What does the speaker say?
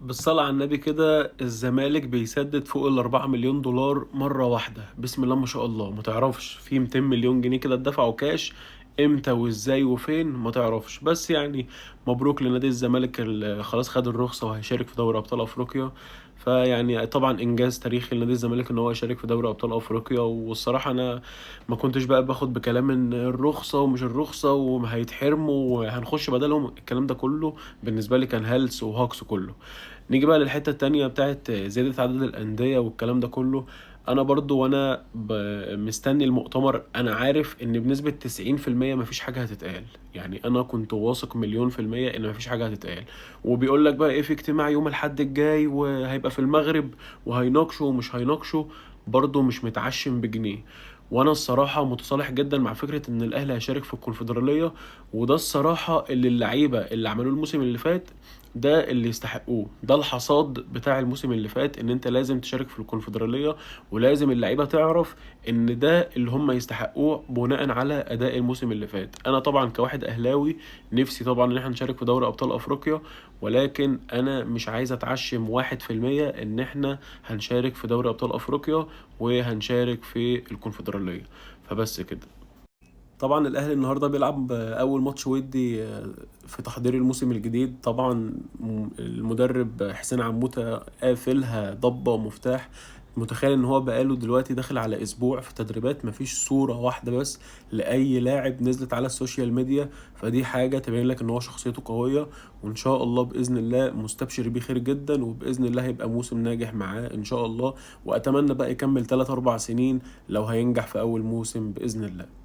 بالصلاة على النبي كده الزمالك بيسدد فوق ال4 مليون دولار مرة واحدة، بسم الله ما شاء الله. ما تعرفش في 200 مليون جنيه كده اتدفعوا كاش، امتى وازاي وفين ما تعرفش. بس يعني مبروك لنادي الزمالك اللي خلاص خد الرخصة وهيشارك في دوري أبطال أفريقيا. فيعني طبعا إنجاز تاريخي لنادي الزمالك إن هو يشارك في دوري أبطال أفريقيا. والصراحة أنا ما كنتش بقى باخد بكلام إن الرخصة ومش الرخصة وهيتحرموا وهنخش بدلهم، الكلام ده كله بالنسبة لي كان هلس وهاكس كله. نيجي بقى للحتة التانية بتاعت زيادة عدد الأندية والكلام ده كله. أنا برضو وأنا مستني المؤتمر أنا عارف إن بنسبة 90% مفيش حاجة هتتقال. يعني أنا كنت واثق 1000000% إن مفيش حاجة هتتقال. وبيقول لك بقى إيه، في اجتماع يوم الأحد الجاي وهيبقى في المغرب وهيناقشوا ومش هيناقشوا. برضو مش متعشم بجنيه. وانا الصراحه متصالح جدا مع فكره ان الاهلي هيشارك في الكونفدراليه. وده الصراحه اللي اللعيبه اللي عملوه الموسم اللي فات ده اللي يستحقوه. ده الحصاد بتاع الموسم اللي فات، ان انت لازم تشارك في الكونفدرالية، ولازم اللعيبة تعرف ان ده اللي هم يستحقوه بناء على اداء الموسم اللي فات. انا طبعا كواحد اهلاوي نفسي طبعا ان احنا نشارك في دوري ابطال افريقيا، ولكن انا مش عايز اتعشم 1% ان احنا هنشارك في دوري ابطال افريقيا وهنشارك في الكونفدرالية. فبس كده. طبعا الاهلي النهارده بيلعب اول ماتش ودي في تحضير الموسم الجديد. طبعا المدرب حسين عموتة قافلها ضبة ومفتاح. متخيل ان هو بقاله دلوقتي داخل على اسبوع في تدريبات مفيش صورة واحدة بس لاي لاعب نزلت على السوشيال ميديا. فدي حاجة تبين لك ان هو شخصيته قوية، وان شاء الله باذن الله مستبشر بيه خير جدا، وباذن الله هيبقى موسم ناجح معاه ان شاء الله. واتمنى بقى يكمل 3 4 سنين لو هينجح في اول موسم باذن الله.